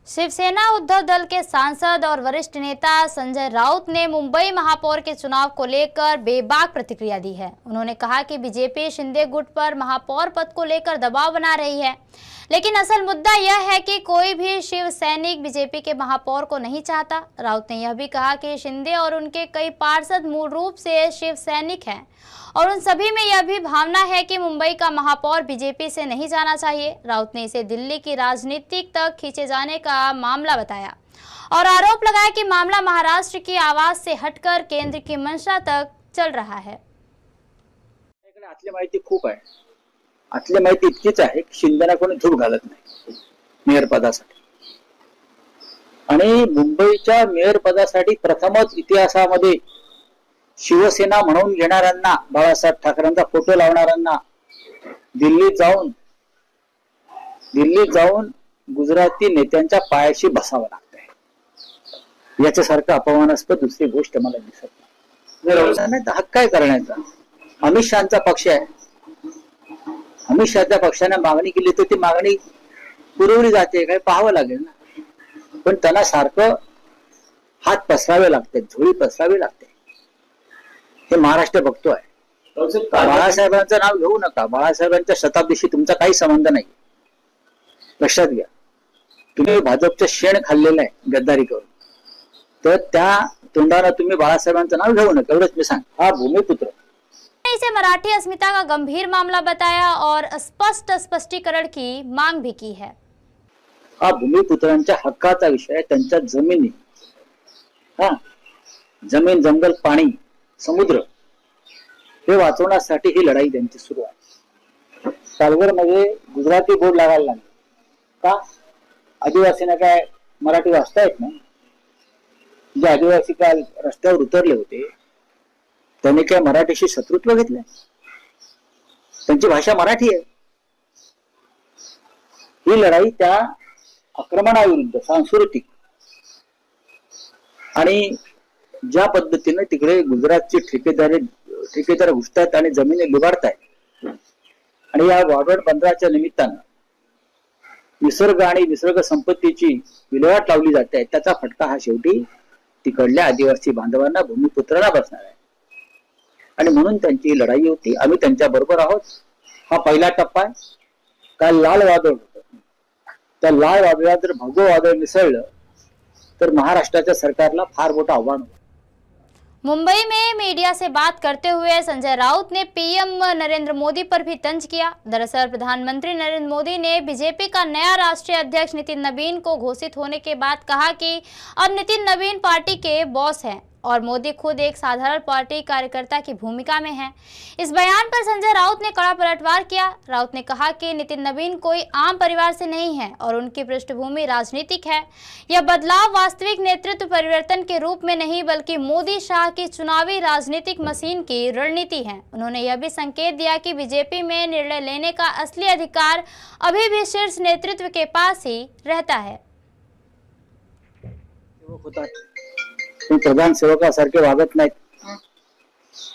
शिवसेना उद्धव दल के सांसद और वरिष्ठ नेता संजय राउत ने मुंबई महापौर के चुनाव को लेकर बेबाक प्रतिक्रिया दी है। उन्होंने कहा कि बीजेपी शिंदे गुट पर महापौर पद को लेकर दबाव बना रही है, लेकिन असल मुद्दा यह है कि कोई भी शिव सैनिक बीजेपी के महापौर को नहीं चाहता। राउत ने यह भी कहा कि शिंदे और उनके कई पार्षद मूल रूप से शिव सैनिक हैं और उन सभी में यह भी भावना है कि मुंबई का महापौर बीजेपी से नहीं जाना चाहिए। राउत ने इसे दिल्ली की राजनीति तक खींचे जाने का मामला बताया और आरोप लगाया कि मामला महाराष्ट्र की आवाज से हटकर केंद्र की मंशा तक चल रहा है। आतली माहिती खूप आहे। आतली माहिती इतकीच आहे की शिंदेना कोणी धूप घालत नाही मेयर पदासाठी, आणि मुंबईच्या मेयर पदासाठी प्रथमच इतिहासामध्ये शिवसेना म्हणून घेणाऱ्यांना, बाळासाहेब ठाकरेंचा फोटो लावणाऱ्यांना दिल्लीत जाऊन गुजराती नेत्यांच्या पायाशी बसावं लागतंय। याच्यासारखं अपमानास्पद दुसरी गोष्ट मला दिसत नाही। हक्क काय करण्याचा? अमित शहाचा पक्ष आहे, अमित शहाच्या पक्षाने मागणी केली तर ती मागणी पुरवली जाते, काय पाहावं लागेल ना। पण त्यांना सारखं हात पसरावे लागते, झोळी पसरावी लागते, हे महाराष्ट्र बघतोय। बाळासाहेबांचं नाव घेऊ नका, बाळासाहेबांच्या शताब्दीशी तुमचा काही संबंध नाही, लक्षात घ्या। तुम्ही भाजपचं शेण खाल्लेलं आहे गद्दारी करून, तर त्या तोंडाला तुम्ही बाळासाहेबांचं नाव घेऊ नका, एवढंच मी सांग। हा भूमिपुत्र इसे मराठी अस्मिता का गंभीर मामला बताया और स्पष्ट स्पष्टीकरण की मांग भी की है। हा भूमिपुत्रांच्या हक्काचा विषय, त्यांच्या जमिनी, जमीन, जंगल, पाणी, समुद्र हे वाचवण्यासाठी ही लढाई त्यांची सुरू आहे। पालघरमध्ये गुजराती बोर्ड लागायला लागले का? आदिवासींना काय मराठी वाचता येत नाही? जे आदिवासी काल रस्त्यावर उतरले होते त्यांनी काय मराठीशी शत्रुत्व घेतलंय? त्यांची भाषा मराठी आहे। ही लढाई त्या आक्रमणाविरुद्ध सांस्कृतिक आणि ज्या पद्धतीने तिकडे गुजरातची ठेकेदार घुसतात आणि जमिनी लुबाडतायत, आणि या वाडवड बंदराच्या निमित्तानं निसर्ग आणि निसर्ग संपत्तीची विल्हेवाट लावली जाते, त्याचा फटका हा शेवटी तिकडल्या आदिवासी बांधवांना, भूमिपुत्रांना बसणार आहे। आणि म्हणून त्यांची ही लढाई होती, आम्ही त्यांच्या बरोबर आहोत। हा पहिला टप्पा आहे। काल लाल वादळ होतं, त्या लाल वादळात जर भगवं वादळ मिसळलं तर महाराष्ट्राच्या सरकारला फार मोठं आव्हान होतं। मुंबई में मीडिया से बात करते हुए संजय राउत ने पीएम नरेंद्र मोदी पर भी तंज किया। दरअसल प्रधानमंत्री नरेंद्र मोदी ने बीजेपी का नया राष्ट्रीय अध्यक्ष नितिन नवीन को घोषित होने के बाद कहा कि अब नितिन नवीन पार्टी के बॉस हैं और मोदी खुद एक साधारण पार्टी कार्यकर्ता की भूमिका में है। इस बयान पर संजय राउत ने कड़ा पलटवार किया। राउत ने कहा कि नितिन नवीन कोई आम परिवार से नहीं है और उनकी पृष्ठभूमि राजनीतिक है। यह बदलाव वास्तविक नेतृत्व परिवर्तन के रूप में नहीं बल्कि मोदी शाह की चुनावी राजनीतिक मशीन की रणनीति है। उन्होंने यह भी संकेत दिया कि बीजेपी में निर्णय लेने का असली अधिकार अभी भी शीर्ष नेतृत्व के पास ही रहता है। प्रधान सेवकासारखे वागत नाहीत।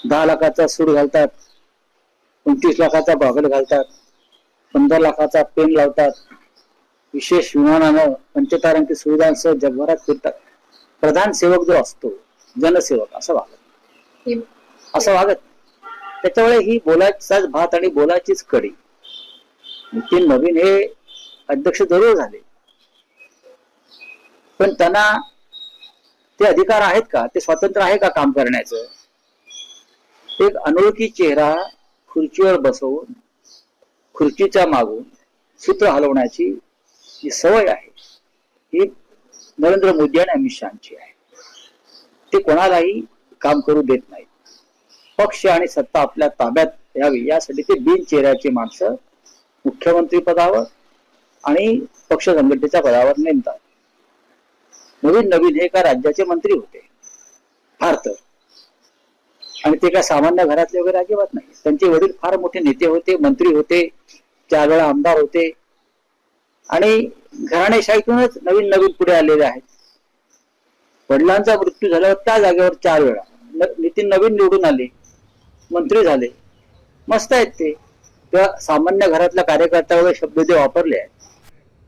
10 लाखाचा सूट घालतात, 29 लाखाचा गॉगल घालतात, 15 लाखाचा पेन लावतात, विशेष विमानानं पंचतारांकी सुविधांसह जगभरात फिरतात। प्रधान सेवक जो असतो, जनसेवक असं वागत। त्याच्यामुळे ही बोलायचाच भात आणि बोलायचीच कडी। नितीन नवीन हे अध्यक्ष जरूर झाले, पण त्यांना ते अधिकार आहेत का? ते स्वतंत्र आहे का काम करण्याचं? एक अनोळखी चेहरा खुर्चीवर बसवून खुर्चीच्या मागून सूत्र हलवण्याची जी सवय आहे ही नरेंद्र मोदी आणि अमित शहाची आहे। ते कोणालाही काम करू देत नाहीत। पक्ष आणि सत्ता आपल्या ताब्यात यावी यासाठी ते बिनचेहऱ्याची माणसं मुख्यमंत्री पदावर आणि पक्ष संघटनेच्या पदावर नेमतात। नवीन हे का राज्याचे मंत्री होते फार तर, आणि ते काय सामान्य घरातले वगैरे अजिबात नाही। त्यांचे वडील फार मोठे नेते होते, मंत्री होते, 4 वेळा आमदार होते, आणि घराणेशाहीतूनच नवीन पुढे आलेले आहेत। वडिलांचा मृत्यू झाल्यावर त्या जागेवर 4 वेळा नितीन नवीन निवडून आले, मंत्री झाले, मस्त आहेत ते। त्या सामान्य घरातल्या कार्यकर्त्यावर शब्द जे वापरले आहेत